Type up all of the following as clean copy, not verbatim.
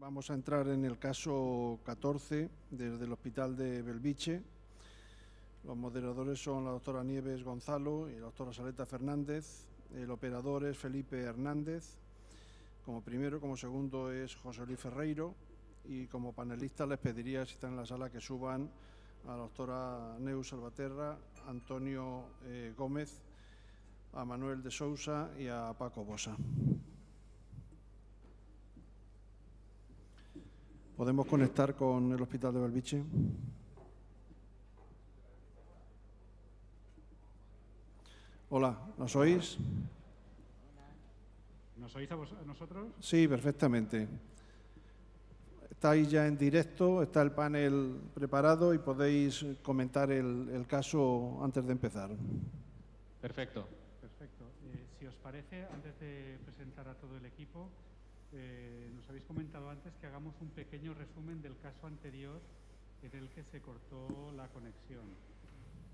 Vamos a entrar en el caso 14 desde el Hospital de Belviche. Los moderadores son la doctora Nieves Gonzalo y la doctora Saleta Fernández. El operador es Felipe Hernández. Como primero, como segundo es José Luis Ferreiro. Y como panelistas les pediría, si están en la sala, que suban a la doctora Neus Salvaterra, a Antonio Gómez, a Manuel de Sousa y a Paco Bosa. ¿Podemos conectar con el Hospital de Belviche? Hola, ¿nos oís? ¿Nos oís a nosotros? Sí, perfectamente. Estáis ya en directo, está el panel preparado y podéis comentar el caso antes de empezar. Perfecto. Si os parece, antes de presentar a todo el equipo, nos habéis comentado antes que hagamos un pequeño resumen del caso anterior en el que se cortó la conexión.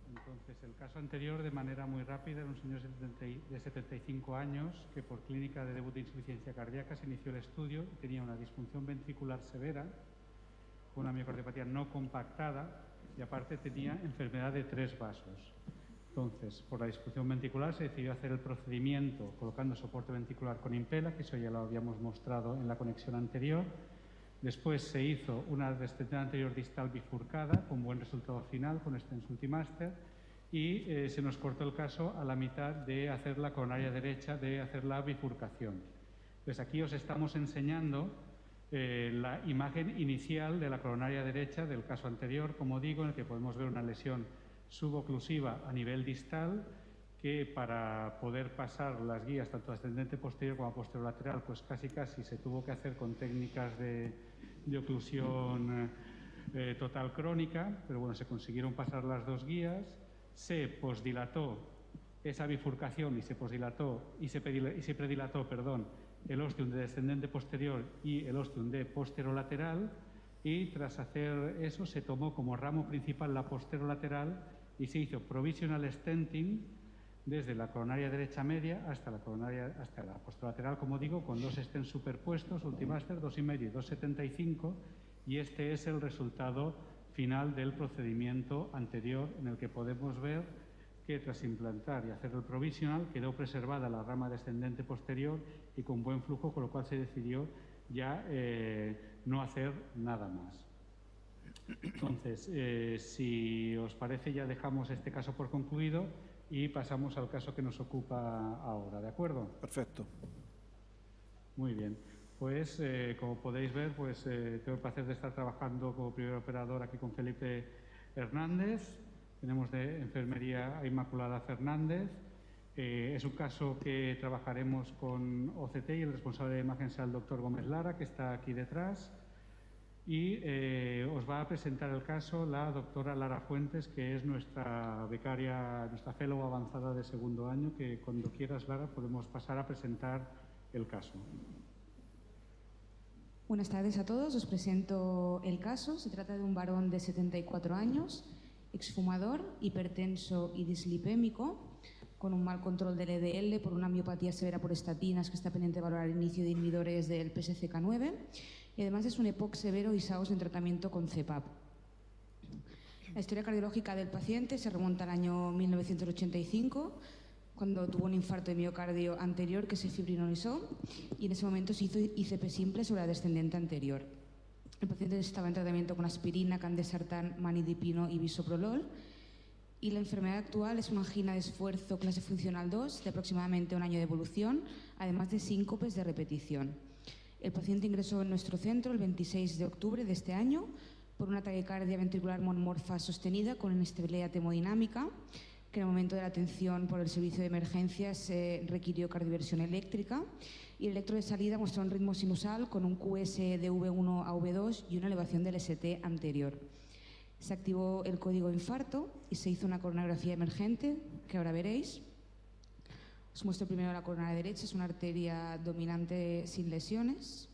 Entonces, el caso anterior, de manera muy rápida, era un señor de 75 años que por clínica de debut de insuficiencia cardíaca se inició el estudio y tenía una disfunción ventricular severa, una miocardiopatía no compactada y aparte tenía enfermedad de 3 vasos. Entonces, por la disfunción ventricular se decidió hacer el procedimiento colocando soporte ventricular con Impella, que eso ya lo habíamos mostrado en la conexión anterior. Después se hizo una descendencia anterior distal bifurcada con buen resultado final con Stents Ultimaster y se nos cortó el caso a la mitad de hacer la coronaria derecha, de hacer la bifurcación. Pues aquí os estamos enseñando la imagen inicial de la coronaria derecha del caso anterior, como digo, en el que podemos ver una lesión suboclusiva a nivel distal que para poder pasar las guías tanto ascendente posterior como posterolateral pues casi se tuvo que hacer con técnicas de oclusión total crónica, pero bueno, se consiguieron pasar las 2 guías, se posdilató esa bifurcación y se predilató el ostium de descendente posterior y el ostium de posterolateral, y tras hacer eso se tomó como ramo principal la posterolateral y se hizo provisional stenting desde la coronaria derecha media hasta la posterolateral, como digo, con 2 stents superpuestos, Ultimaster 2,5 y 2,75, y este es el resultado final del procedimiento anterior, en el que podemos ver que tras implantar y hacer el provisional quedó preservada la rama descendente posterior y con buen flujo, con lo cual se decidió ya no hacer nada más. Entonces, si os parece, ya dejamos este caso por concluido y pasamos al caso que nos ocupa ahora, ¿de acuerdo? Perfecto. Muy bien. Pues, como podéis ver, pues tengo el placer de estar trabajando como primer operador aquí con Felipe Hernández. Tenemos de enfermería a Inmaculada Fernández. Es un caso que trabajaremos con OCT y el responsable de imagen será el doctor Gómez Lara, que está aquí detrás. Y os va a presentar el caso la doctora Lara Fuentes, que es nuestra becaria, nuestra fellow avanzada de segundo año, que cuando quieras, Lara, podemos pasar a presentar el caso. Buenas tardes a todos. Os presento el caso. Se trata de un varón de 74 años, exfumador, hipertenso y dislipémico, con un mal control del LDL por una miopatía severa por estatinas que está pendiente de valorar el inicio de inhibidores del PSCK9. Y además es un EPOC severo y SAOS en tratamiento con CEPAP. La historia cardiológica del paciente se remonta al año 1985, cuando tuvo un infarto de miocardio anterior que se fibrinolizó y en ese momento se hizo ICP simple sobre la descendente anterior. El paciente estaba en tratamiento con aspirina, candesartán, manidipino y bisoprolol, y la enfermedad actual es una angina de esfuerzo clase funcional 2 de aproximadamente 1 año de evolución, además de síncopes de repetición. El paciente ingresó en nuestro centro el 26 de octubre de este año por una taquicardia ventricular monomorfa sostenida con inestabilidad hemodinámica, que en el momento de la atención por el servicio de emergencias se requirió cardioversión eléctrica, y el electro de salida mostró un ritmo sinusal con un QS de V1 a V2 y una elevación del ST anterior. Se activó el código infarto y se hizo una coronografía emergente, que ahora veréis. Os muestro primero la coronaria derecha, es una arteria dominante sin lesiones.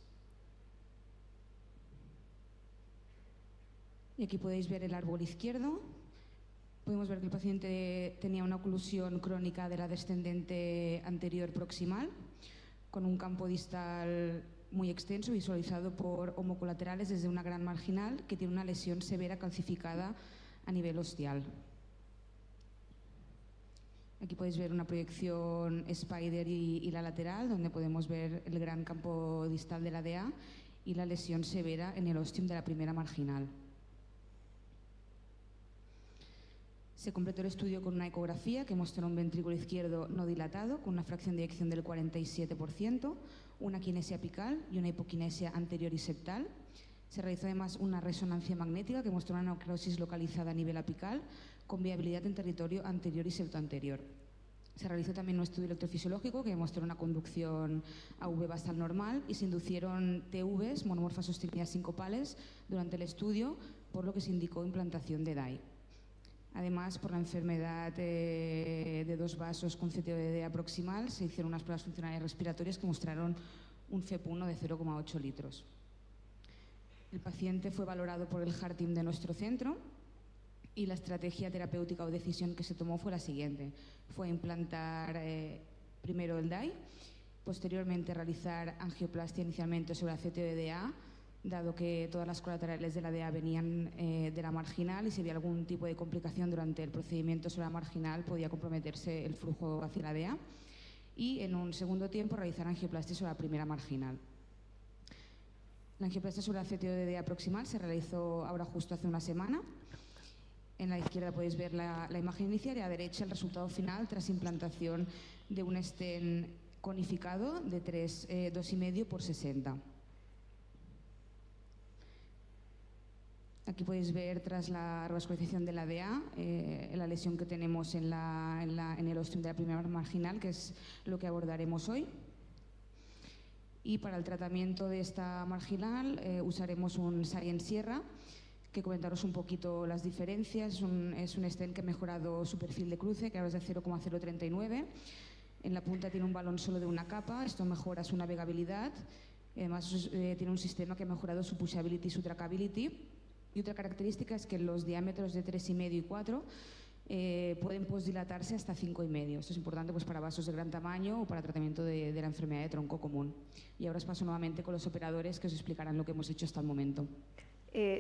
Y aquí podéis ver el árbol izquierdo. Podemos ver que el paciente tenía una oclusión crónica de la descendente anterior proximal, con un campo distal muy extenso, visualizado por homocolaterales desde una gran marginal que tiene una lesión severa calcificada a nivel ostial. Aquí podéis ver una proyección Spider y la lateral, donde podemos ver el gran campo distal de la DA y la lesión severa en el ostium de la primera marginal. Se completó el estudio con una ecografía que mostró un ventrículo izquierdo no dilatado, con una fracción de eyección del 47%, una quinesia apical y una hipoquinesia anterior y septal. Se realizó además una resonancia magnética que mostró una necrosis localizada a nivel apical, con viabilidad en territorio anterior y septoanterior. Se realizó también un estudio electrofisiológico que mostró una conducción AV basal normal y se inducieron TVs, monomorfas sostenidas sincopales, durante el estudio, por lo que se indicó implantación de DAI. Además, por la enfermedad de dos vasos con CTODD proximal, se hicieron unas pruebas funcionales respiratorias que mostraron un FEP1 de 0,8 litros. El paciente fue valorado por el Heart Team de nuestro centro y la estrategia terapéutica o decisión que se tomó fue la siguiente. Fue implantar primero el DAI, posteriormente realizar angioplastia inicialmente sobre la CTODA, dado que todas las colaterales de la DA venían de la marginal y si había algún tipo de complicación durante el procedimiento sobre la marginal podía comprometerse el flujo hacia la DA. Y en un segundo tiempo realizar angioplastia sobre la primera marginal. La angioplastia sobre la CTODA proximal se realizó ahora justo hace una semana. En la izquierda podéis ver la imagen inicial y a la derecha el resultado final tras implantación de un stent conificado de 2,5 por 60. Aquí podéis ver, tras la revascularización de la DA, la lesión que tenemos en el ostium de la primera marginal, que es lo que abordaremos hoy. Y para el tratamiento de esta marginal usaremos un Science Sierra, que comentaros un poquito las diferencias. Es un stent que ha mejorado su perfil de cruce, que ahora es de 0,039. En la punta tiene un balón solo de una capa, esto mejora su navegabilidad. Además tiene un sistema que ha mejorado su pushability y su trackability. Y otra característica es que los diámetros de 3,5 y 4 pueden posdilatarse hasta 5,5. Esto es importante pues, para vasos de gran tamaño o para tratamiento de la enfermedad de tronco común. Y ahora os paso nuevamente con los operadores que os explicarán lo que hemos hecho hasta el momento.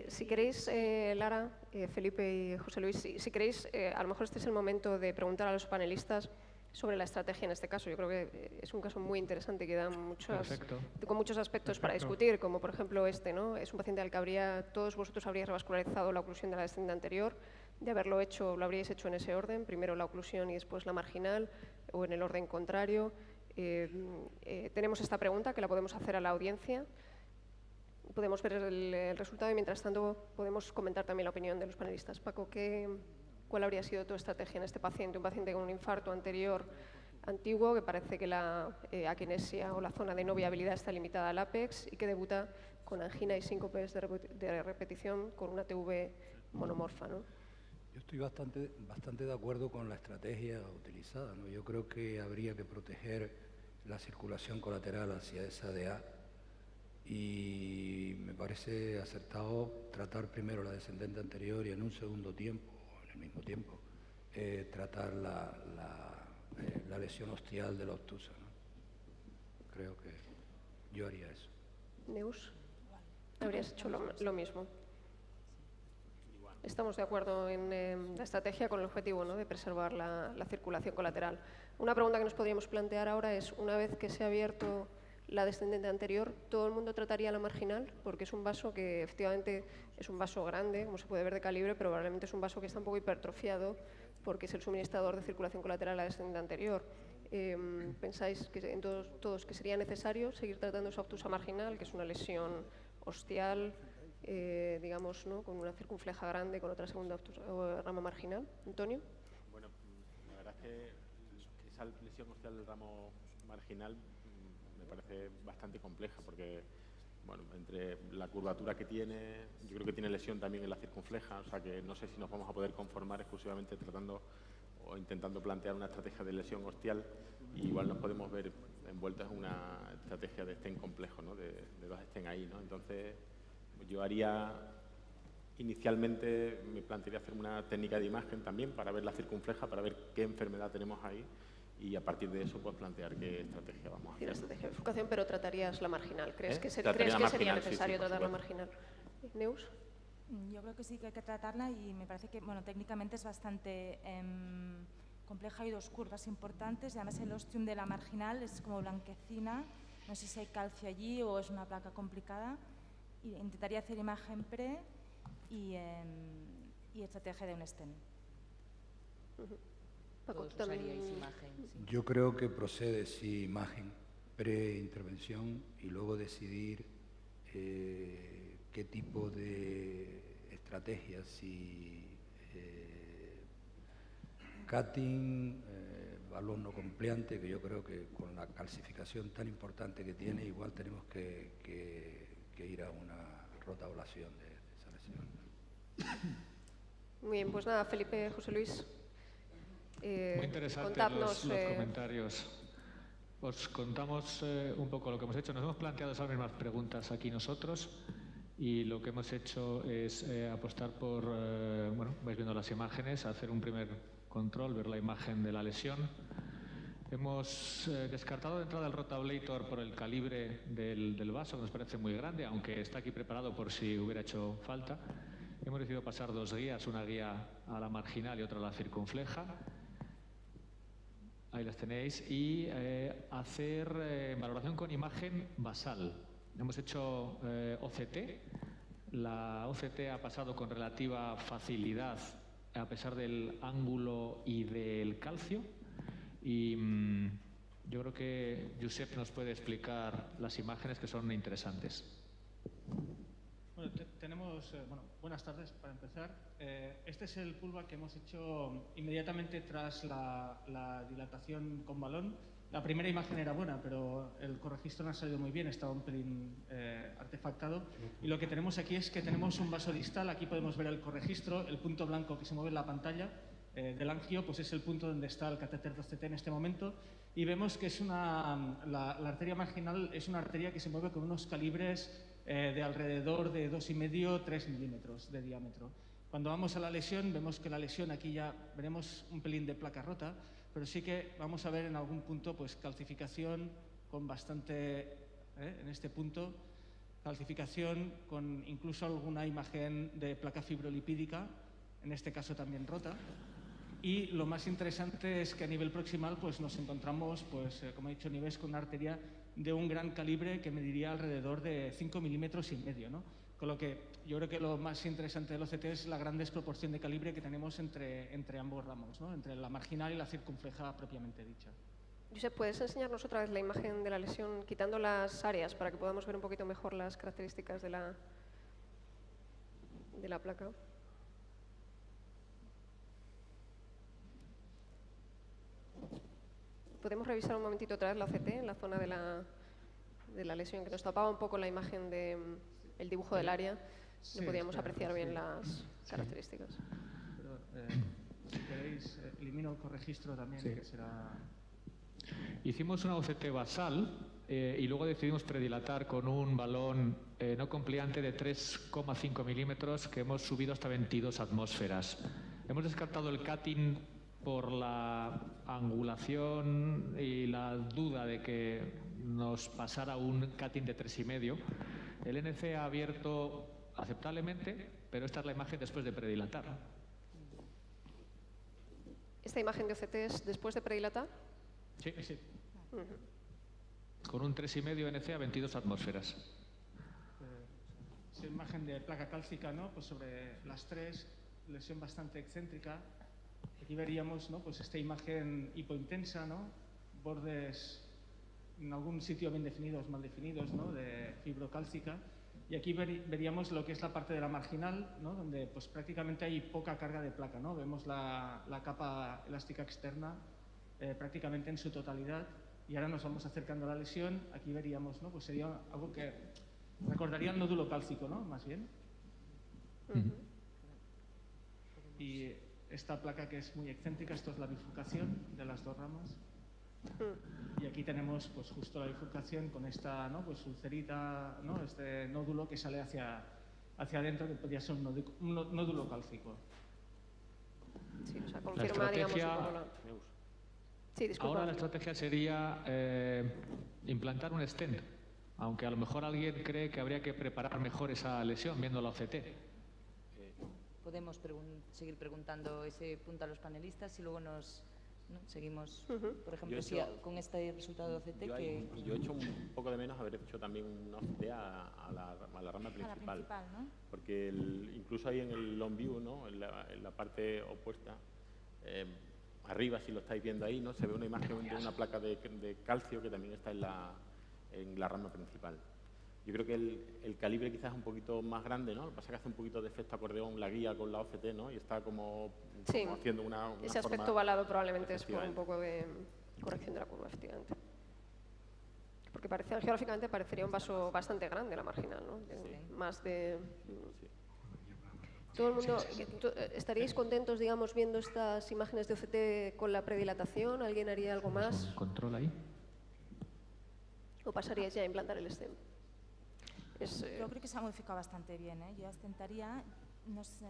Si queréis, Lara, Felipe y José Luis, si queréis, a lo mejor este es el momento de preguntar a los panelistas sobre la estrategia en este caso. Yo creo que es un caso muy interesante que da con muchos aspectos para discutir, como por ejemplo este, ¿no? Es un paciente al que todos vosotros habríais revascularizado la oclusión de la descendente anterior. De haberlo hecho, lo habríais hecho en ese orden, primero la oclusión y después la marginal, o en el orden contrario. Tenemos esta pregunta que la podemos hacer a la audiencia. Podemos ver el resultado y mientras tanto podemos comentar también la opinión de los panelistas. Paco, ¿cuál habría sido tu estrategia en este paciente? Un paciente con un infarto anterior antiguo, que parece que la aquinesia o la zona de no viabilidad está limitada al ápex y que debuta con angina y síncopes de repetición con una TV monomorfa, ¿no? Yo estoy bastante de acuerdo con la estrategia utilizada, ¿no? Yo creo que habría que proteger la circulación colateral hacia esa DA y me parece acertado tratar primero la descendente anterior y en un segundo tiempo, o en el mismo tiempo, tratar la lesión ostial de la obtusa, ¿no? Creo que yo haría eso. Neus, habrías hecho lo mismo. Estamos de acuerdo en la estrategia con el objetivo, ¿no?, de preservar la circulación colateral. Una pregunta que nos podríamos plantear ahora es, una vez que se ha abierto la descendente anterior, ¿todo el mundo trataría la marginal? Porque es un vaso que efectivamente es un vaso grande, como se puede ver de calibre, pero probablemente es un vaso que está un poco hipertrofiado porque es el suministrador de circulación colateral a la descendente anterior. ¿Pensáis que en todos que sería necesario seguir tratando esa obtusa marginal, que es una lesión ostial, digamos, ¿no?, con una circunfleja grande, con otra segunda rama marginal? Antonio. Bueno, la verdad es que esa lesión ostial del ramo marginal me parece bastante compleja porque, bueno, entre la curvatura que tiene, yo creo que tiene lesión también en la circunfleja, o sea que no sé si nos vamos a poder conformar exclusivamente tratando o intentando plantear una estrategia de lesión ostial, y igual nos podemos ver envueltos en una estrategia de stent complejo, ¿no?, de dos stent ahí, ¿no? Entonces, yo inicialmente me plantearía hacer una técnica de imagen también para ver la circunfleja, para ver qué enfermedad tenemos ahí y a partir de eso pues plantear qué estrategia vamos a hacer. La estrategia de bifurcación, pero tratarías la marginal. ¿Crees que sería necesario tratar la marginal? Neus. Yo creo que sí que hay que tratarla y me parece que, bueno, técnicamente es bastante compleja. Hay dos curvas importantes y además el ostium de la marginal es como blanquecina. No sé si hay calcio allí o es una placa complicada. Y intentaría hacer imagen pre y estrategia de un stent. Paco, ¿tú también? Yo creo que procede, sí, imagen, pre-intervención y luego decidir qué tipo de estrategias, si cutting, balón no compleante, que yo creo que con la calcificación tan importante que tiene, igual tenemos que ir a una rotabulación de esa lesión. Muy bien, pues nada, Felipe, José Luis. Muy interesantes los comentarios. Os contamos un poco lo que hemos hecho. Nos hemos planteado esas mismas preguntas aquí nosotros y lo que hemos hecho es apostar por, bueno, vais viendo las imágenes, hacer un primer control, ver la imagen de la lesión. Hemos descartado de entrada el rotablator por el calibre del vaso, que nos parece muy grande, aunque está aquí preparado por si hubiera hecho falta. Hemos decidido pasar dos guías, una guía a la marginal y otra a la circunfleja. Ahí las tenéis. Y hacer valoración con imagen basal. Hemos hecho OCT. La OCT ha pasado con relativa facilidad a pesar del ángulo y del calcio. Y yo creo que Josep nos puede explicar las imágenes que son interesantes. Bueno, tenemos, buenas tardes para empezar. Este es el pullback que hemos hecho inmediatamente tras la dilatación con balón. La primera imagen era buena, pero el corregistro no ha salido muy bien, estaba un pelín artefactado. Y lo que tenemos aquí es que tenemos un vaso distal, aquí podemos ver el corregistro, el punto blanco que se mueve en la pantalla del angio, pues es el punto donde está el catéter 2CT en este momento. Y vemos que es la arteria marginal es una arteria que se mueve con unos calibres de alrededor de 2,5-3 milímetros de diámetro. Cuando vamos a la lesión, vemos que la lesión aquí ya veremos un pelín de placa rota, pero sí que vamos a ver en algún punto pues calcificación con bastante, en este punto, calcificación con incluso alguna imagen de placa fibrolipídica, en este caso también rota. Y lo más interesante es que a nivel proximal pues nos encontramos, pues, como he dicho, niveles con una arteria de un gran calibre que mediría alrededor de 5,5 milímetros, ¿no? Con lo que yo creo que lo más interesante del OCT es la gran desproporción de calibre que tenemos entre ambos ramos, ¿no? Entre la marginal y la circunfleja propiamente dicha. Josep, ¿puedes enseñarnos otra vez la imagen de la lesión, quitando las áreas, para que podamos ver un poquito mejor las características de la placa? ¿Podemos revisar un momentito otra vez la OCT en la zona de la lesión, que nos tapaba un poco la imagen del dibujo del área? Sí, no podíamos apreciar bien las características. Pero, si queréis, elimino el corregistro también, que será... Hicimos una OCT basal y luego decidimos predilatar con un balón no compleante de 3,5 milímetros que hemos subido hasta 22 atmósferas. Hemos descartado el cutting por la angulación y la duda de que nos pasara un cutting de 3,5. El NC ha abierto aceptablemente, pero esta es la imagen después de predilatar. ¿Esta imagen de OCT es después de predilatar? Sí. Con un 3,5 NC a 22 atmósferas. Esa imagen de placa cálcica, ¿no? Pues sobre las 3, lesión bastante excéntrica. Aquí veríamos, ¿no? Pues esta imagen hipointensa, ¿no? Bordes en algún sitio bien definidos, mal definidos, ¿no? De fibrocálcica. Y aquí veríamos lo que es la parte de la marginal, ¿no? Donde pues prácticamente hay poca carga de placa, ¿no? Vemos la capa elástica externa prácticamente en su totalidad. Y ahora nos vamos acercando a la lesión. Aquí veríamos, ¿no? Pues sería algo que recordaría el nódulo cálcico, ¿no? Más bien. Y esta placa que es muy excéntrica, esto es la bifurcación de las dos ramas. Y aquí tenemos pues justo la bifurcación con esta, ¿no? Pues ulcerita, ¿no? Este nódulo que sale hacia adentro, que podría ser un nódulo cálcico. Sí, o sea, confirma, digamos, un poco Sí, disculpa. Ahora la estrategia sería implantar un stent, aunque a lo mejor alguien cree que habría que preparar mejor esa lesión viendo la OCT. Podemos seguir preguntando ese punto a los panelistas y luego seguimos, por ejemplo, con este resultado de OCT. Yo he hecho un poco de menos haber hecho también una OCT a la rama principal. ¿No? Porque incluso ahí en el long view, ¿no? en la parte opuesta, arriba, si lo estáis viendo ahí, ¿no? Se ve una imagen de una placa de calcio que también está en la rama principal. Yo creo que el calibre quizás es un poquito más grande, ¿no? Lo que pasa es que hace un poquito de efecto acordeón la guía con la OCT, ¿no? Y está como haciendo una ese aspecto forma ovalado probablemente es por un poco de corrección de la curva, efectivamente. Porque geográficamente parecería un vaso bastante grande la marginal, ¿no? Más de... Todo el mundo, ¿estaríais contentos, digamos, viendo estas imágenes de OCT con la predilatación? ¿Alguien haría algo más? ¿Control ahí? ¿O pasaríais ya a implantar el stent? Yo creo que se ha modificado bastante bien, ¿eh? Yo intentaría, no sé,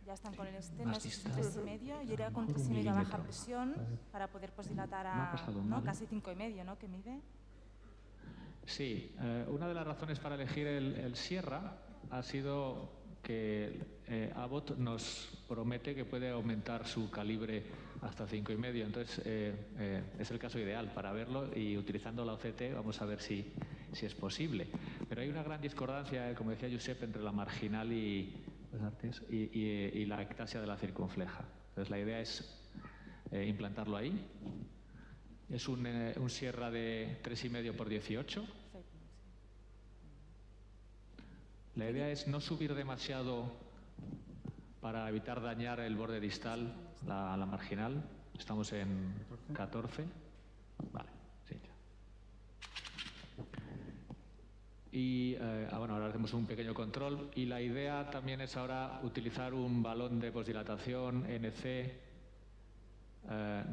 ya están con el stent, no sé si 3,5, yo iría con 3,5 a baja presión para poder dilatar a casi 5,5, ¿no? Que mide. Sí, una de las razones para elegir el Sierra ha sido que Abbott nos promete que puede aumentar su calibre hasta 5,5, entonces es el caso ideal para verlo, y utilizando la OCT vamos a ver si es posible. Pero hay una gran discordancia, como decía Josep, entre la marginal y la ectasia de la circunfleja. Entonces la idea es implantarlo ahí. Es un Sierra de 3,5 por 18. La idea es no subir demasiado para evitar dañar el borde distal, la marginal. Estamos en 14. Vale, sí. Y bueno, ahora hacemos un pequeño control. Y la idea también es ahora utilizar un balón de posdilatación NC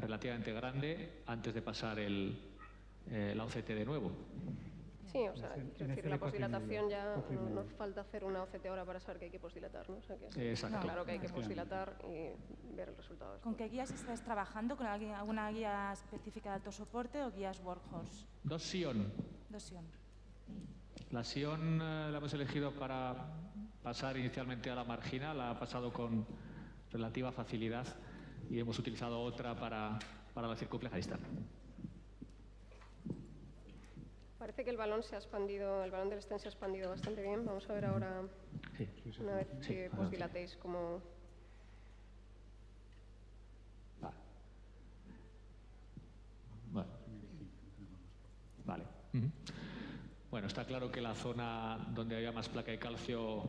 relativamente grande antes de pasar la OCT de nuevo. Sí, o sea, quiero decir, la posdilatación ya no hace falta hacer una OCT ahora para saber que hay que posdilatar, ¿no? O sea, que exacto. Claro que hay que posdilatar y ver el resultado. ¿Con qué guías estás trabajando? ¿Con alguna guía específica de alto soporte o guías Workhorse? Dos Sion. La Sion la hemos elegido para pasar inicialmente a la marginal, ha pasado con relativa facilidad, y hemos utilizado otra para la circunfleja distal. Parece que el balón se ha expandido, el balón del stent se ha expandido bastante bien. Vamos a ver ahora, una vez que posdilatéis, cómo... Vale. Bueno, está claro que la zona donde había más placa de calcio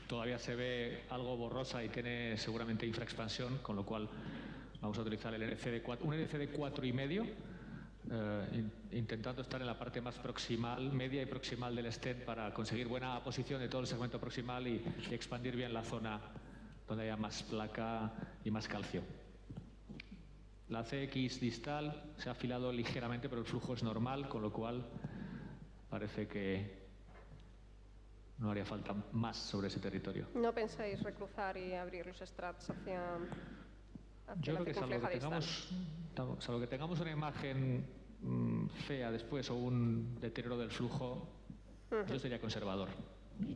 todavía se ve algo borrosa y tiene seguramente infraexpansión, con lo cual vamos a utilizar un NC de 4,5, intentando estar en la parte más proximal, media y proximal del stent, para conseguir buena posición de todo el segmento proximal y expandir bien la zona donde haya más placa y más calcio. La CX distal se ha afilado ligeramente, pero el flujo es normal, con lo cual parece que no haría falta más sobre ese territorio. ¿No pensáis recruzar y abrir los strats hacia Yo creo que salvo que tengamos una imagen fea después o un deterioro del flujo, yo sería conservador. Y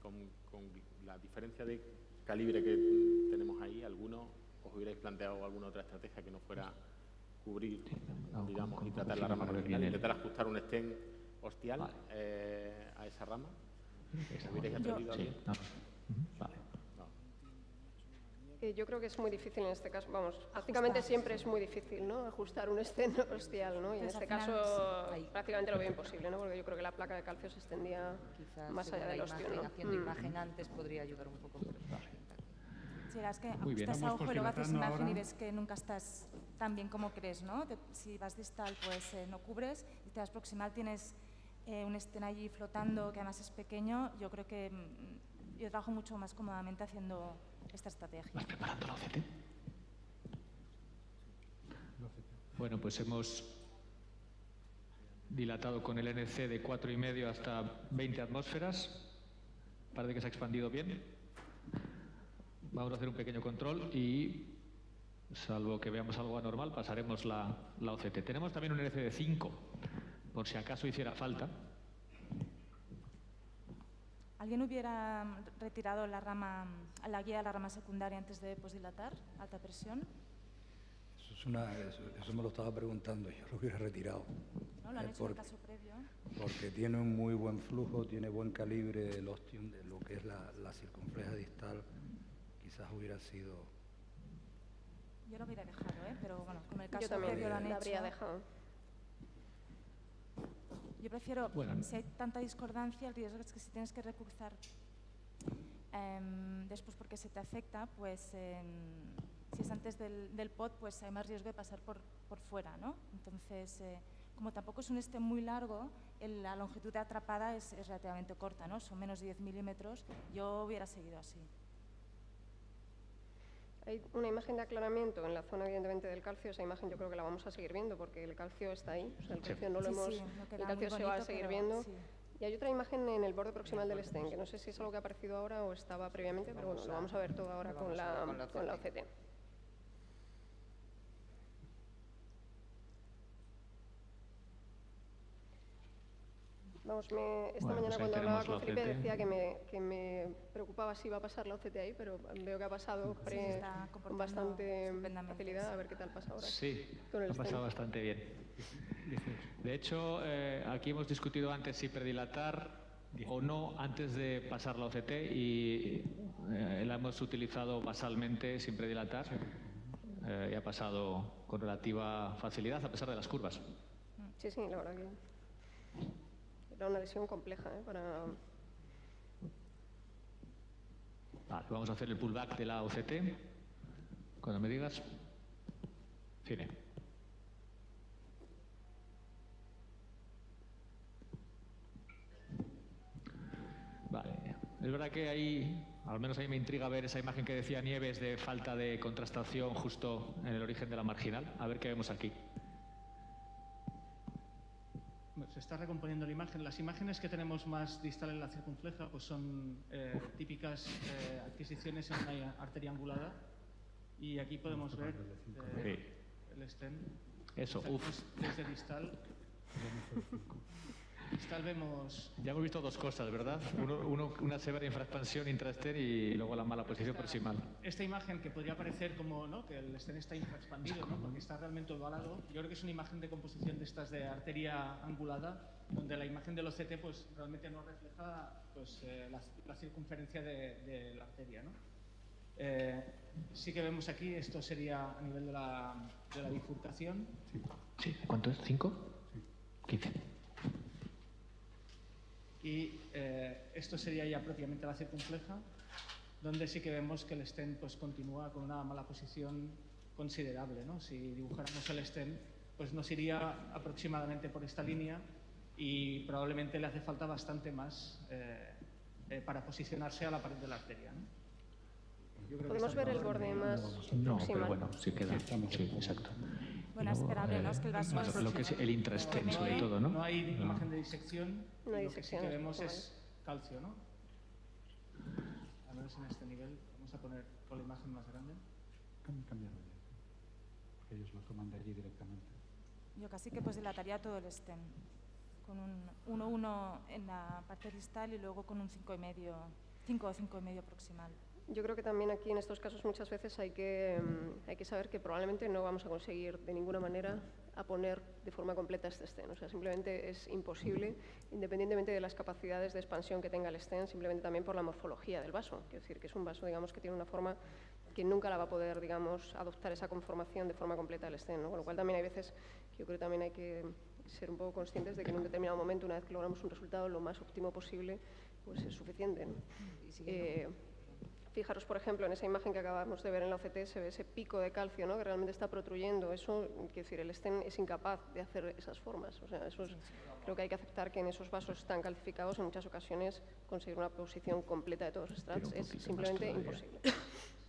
con la diferencia de calibre que tenemos ahí, ¿os hubierais planteado alguna otra estrategia que no fuera cubrir, digamos, y tratar la rama marginal, intentar ajustar un stent ostial a esa rama? ¿Os hubierais atrevido a bien? Vale. Yo creo que es muy difícil en este caso, vamos, prácticamente siempre es muy difícil, ¿no? Ajustar un stent ostial, ¿no? Y en este caso prácticamente lo veo imposible, ¿no? Porque yo creo que la placa de calcio se extendía más allá del osteo, ¿no? Haciendo imagen antes podría ayudar un poco. Sí, es que ajustas a ojo y luego haces imagen y ves que nunca estás tan bien como crees, ¿no? Si vas distal, pues no cubres, y te vas proximal, tienes un stent allí flotando que además es pequeño. Yo creo que yo trabajo mucho más cómodamente haciendo esta estrategia. ¿Vas preparando la OCT? Bueno, pues hemos dilatado con el NC de 4,5 hasta 20 atmósferas. Parece que se ha expandido bien. Vamos a hacer un pequeño control y Salvo que veamos algo anormal, pasaremos la OCT. Tenemos también un LCD 5, por si acaso hiciera falta. ¿Alguien hubiera retirado la guía de la rama secundaria antes de posdilatar, alta presión? Eso me lo estaba preguntando, yo lo hubiera retirado. ¿No? ¿Lo han hecho en el caso previo? Porque tiene un muy buen flujo, tiene buen calibre el ostium, de lo que es la circunfleja distal, quizás hubiera sido... Yo lo hubiera dejado, pero bueno, con el caso yo también previo lo han hecho. Habría dejado. Yo prefiero, si hay tanta discordancia, el riesgo es que si tienes que recursar después porque se te afecta, pues si es antes del POT, pues hay más riesgo de pasar por fuera, ¿no? Entonces, como tampoco es un stent muy largo, la longitud de atrapada es relativamente corta, ¿no? Son menos de 10 milímetros, yo hubiera seguido así. Hay una imagen de aclaramiento en la zona, evidentemente, del calcio. Esa imagen yo creo que la vamos a seguir viendo porque el calcio está ahí. O sea, el calcio no lo hemos... el calcio se va a seguir viendo. Sí. Y hay otra imagen en el borde proximal del stent, que no sé si es algo que ha aparecido ahora o estaba previamente, pero bueno, lo vamos a ver todo ahora con la OCT. Vamos, esta mañana cuando hablaba con Felipe decía que me preocupaba si iba a pasar la OCT ahí, pero veo que ha pasado con bastante facilidad. A ver qué tal pasa ahora. Sí, ha pasado bastante bien. De hecho, aquí hemos discutido antes si predilatar o no antes de pasar la OCT y la hemos utilizado basalmente sin predilatar y ha pasado con relativa facilidad a pesar de las curvas. Sí, la verdad que... Era una lesión compleja, para... Vale, vamos a hacer el pullback de la OCT. Cuando me digas. Cine. Vale. Es verdad que ahí, al menos a mí me intriga ver esa imagen que decía Nieves de falta de contrastación justo en el origen de la marginal. A ver qué vemos aquí. Se está recomponiendo la imagen. Las imágenes que tenemos más distal en la circunfleja pues son típicas adquisiciones en una arteria angulada. Y aquí podemos ver el stent. Eso, Desde distal. Distal vemos... Ya hemos visto dos cosas, ¿verdad? Una severa infraexpansión intrastent y luego la mala posición proximal. Esta imagen que podría parecer como que el stent está infraexpandido, porque está realmente ovalado. Yo creo que es una imagen de composición de estas de arteria angulada, donde la imagen del OCT pues, realmente no refleja pues, la circunferencia de la arteria, ¿no? Sí que vemos aquí, esto sería a nivel de la bifurcación. Sí. ¿Cuánto es? ¿5? 15. Y esto sería ya propiamente la circunfleja, donde sí que vemos que el stent pues, continúa con una mala posición considerable, ¿no? Si dibujáramos el stent, pues nos iría aproximadamente por esta línea y probablemente le hace falta bastante más para posicionarse a la pared de la arteria, ¿no? ¿Podemos ver el borde más No, proximal? pero bueno, sí queda. Sí, exacto. Bueno, esperable, ¿no? Es que el vaso es... Lo que es el intrastent, sobre todo, ¿no? No hay imagen de disección. No hay lo que sí disección, que vemos vale. es calcio, ¿no? Al menos en este nivel. Vamos a poner con la imagen más grande. Cambiarlo ya, porque ellos lo toman de allí directamente. Yo casi que pues dilataría todo el stent, con un 1,1 en la parte distal y luego con un 5,5, 5 o 5,5 proximal. Yo creo que también aquí en estos casos muchas veces hay que saber que probablemente no vamos a conseguir de ninguna manera a poner de forma completa este stent. O sea, simplemente es imposible, independientemente de las capacidades de expansión que tenga el stent, simplemente también por la morfología del vaso. Quiero decir que es un vaso, digamos, que tiene una forma que nunca la va a poder, digamos, adoptar esa conformación de forma completa del stent, ¿no? Con lo cual también hay veces que yo creo que también hay que ser un poco conscientes de que en un determinado momento, una vez que logramos un resultado lo más óptimo posible, pues es suficiente, ¿no? Fijaros, por ejemplo, en esa imagen que acabamos de ver en la OCT, se ve ese pico de calcio, ¿no? Que realmente está protruyendo. Eso, quiero decir, el stent es incapaz de hacer esas formas. O sea, eso es, creo que hay que aceptar que en esos vasos tan calcificados, en muchas ocasiones, conseguir una posición completa de todos los strats es simplemente imposible.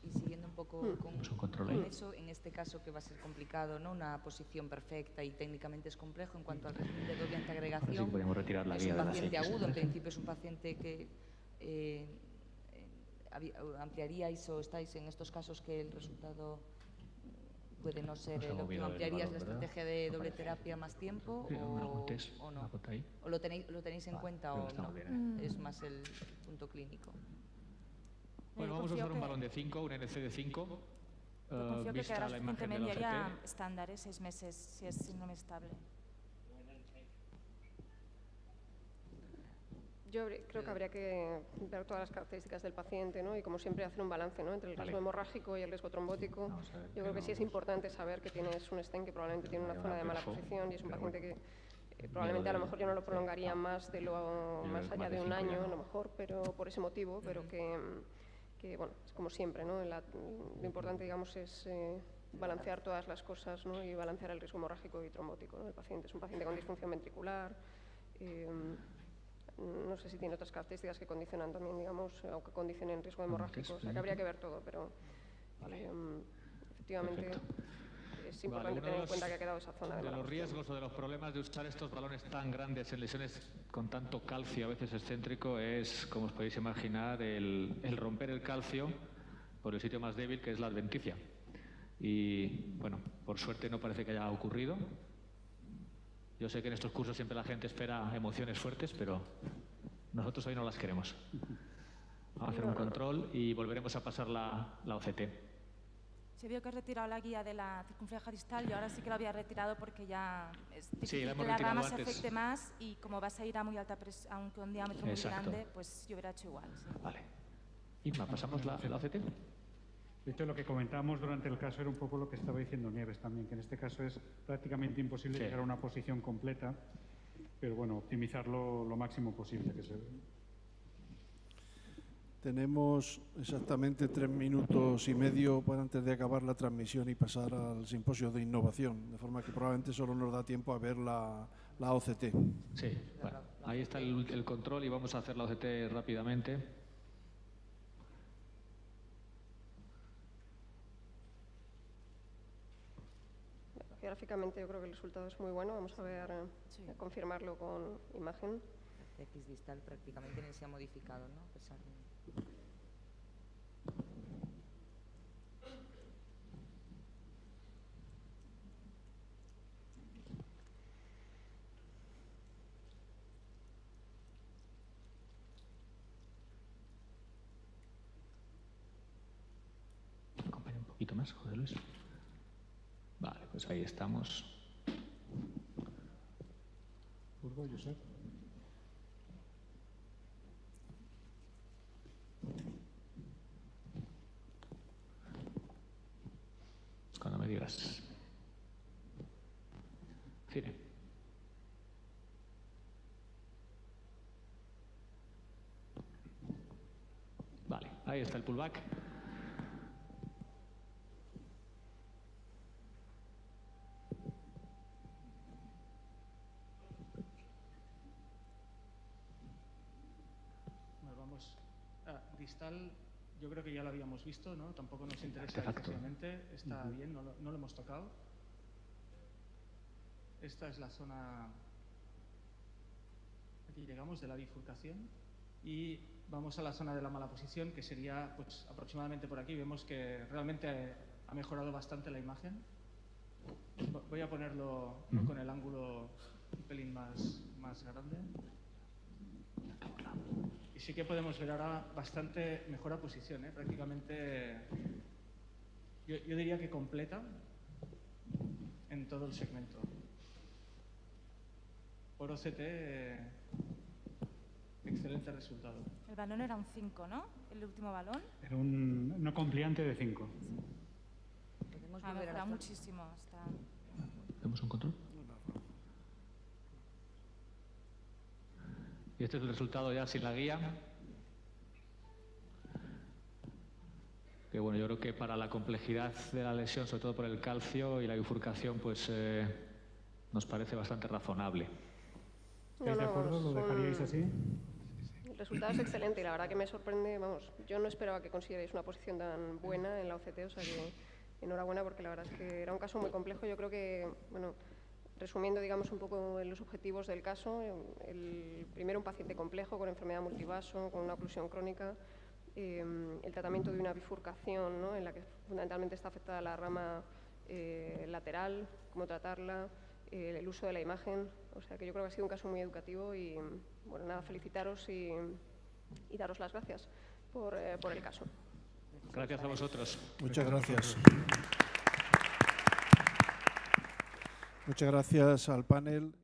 Y siguiendo un poco con eso, en este caso que va a ser complicado, ¿no? Una posición perfecta y técnicamente es complejo en cuanto al régimen de doble antiagregación. Sí, podemos retirar la es guía un de la paciente CX. agudo, en principio es un paciente que ampliaríais o estáis en estos casos que el resultado puede no ser el óptimo. ¿Ampliarías la estrategia de doble terapia más tiempo o no? ¿O lo tenéis en cuenta o no? Es más el punto clínico. Bueno, vamos a usar un balón de 5, un NC de 5. Confío que quedará la imagen suficientemente, de la haría OCT. estándar, 6 meses, si es síndrome estable. Yo creo que habría que ver todas las características del paciente, ¿no? Y como siempre hacer un balance, ¿no? Entre el riesgo hemorrágico y el riesgo trombótico. Yo creo que sí es importante saber que tienes un stent que probablemente tiene una zona de mala posición y es un paciente que probablemente a lo mejor yo no lo prolongaría más allá de un año, a lo mejor, pero por ese motivo, pero que bueno, es como siempre, ¿no? Lo importante, digamos, es balancear todas las cosas, ¿no? Y balancear el riesgo hemorrágico y trombótico, ¿no? El paciente es un paciente con disfunción ventricular. No sé si tiene otras características que condicionan también, digamos, o que condicionen riesgo hemorrágico. O sea, que habría que ver todo, pero efectivamente es importante tener en cuenta que ha quedado esa zona de los riesgos o de los problemas de usar estos balones tan grandes en lesiones con tanto calcio, a veces excéntrico, es, como os podéis imaginar, el romper el calcio por el sitio más débil, que es la adventicia. Y, bueno, por suerte no parece que haya ocurrido. Yo sé que en estos cursos siempre la gente espera emociones fuertes, pero nosotros hoy no las queremos. Vamos a hacer un control y volveremos a pasar la OCT. Se vio que has retirado la guía de la circunfleja distal, yo ahora sí que la había retirado porque ya es difícil que la rama se afecte más y como vas a ir a muy alta presión, aunque un diámetro muy grande, pues yo hubiera hecho igual. Sí. Vale. Irma, ¿pasamos la OCT? De hecho, lo que comentábamos durante el caso era un poco lo que estaba diciendo Nieves también, que en este caso es prácticamente imposible llegar a una posición completa, pero bueno, optimizarlo lo máximo posible que se ve. Tenemos exactamente 3 minutos y medio para antes de acabar la transmisión y pasar al simposio de innovación, de forma que probablemente solo nos da tiempo a ver la OCT. Sí, bueno, ahí está el control y vamos a hacer la OCT rápidamente. Gráficamente yo creo que el resultado es muy bueno. Vamos a ver, a confirmarlo con imagen. La X distal prácticamente ni se ha modificado, ¿no? A pesar de... Acompaña un poquito más, José Luis. Vale, pues ahí estamos. Urgo, Josep. Cuando me digas. Cine. Vale, ahí está el pullback. Distal, yo creo que ya lo habíamos visto, ¿no? Tampoco nos interesa excesivamente, está bien, no lo hemos tocado. Esta es la zona, aquí llegamos, de la bifurcación y vamos a la zona de la mala posición, que sería pues aproximadamente por aquí. Vemos que realmente ha mejorado bastante la imagen. Voy a ponerlo, ¿no?, con el ángulo un pelín más grande. Y sí que podemos ver ahora bastante mejora posición, prácticamente yo diría que completa en todo el segmento. Por OCT, excelente resultado. El balón era un 5, ¿no? El último balón. Era un no compliante de 5. Ha mejorado muchísimo. ¿Tenemos un control? Y este es el resultado ya sin la guía. Que bueno, yo creo que para la complejidad de la lesión, sobre todo por el calcio y la bifurcación, pues nos parece bastante razonable. ¿Estáis de acuerdo? ¿Lo dejaríais así? El resultado es excelente y la verdad que me sorprende, vamos, yo no esperaba que consiguierais una posición tan buena en la OCT, o sea que enhorabuena porque la verdad es que era un caso muy complejo. Yo creo que, bueno, resumiendo, digamos, un poco los objetivos del caso, primero un paciente complejo con enfermedad multivaso, con una oclusión crónica, el tratamiento de una bifurcación, ¿no?, en la que fundamentalmente está afectada la rama lateral, cómo tratarla, el uso de la imagen. O sea que yo creo que ha sido un caso muy educativo y, bueno, nada, felicitaros y daros las gracias por el caso. Gracias a vosotros. Muchas gracias. Muchas gracias al panel.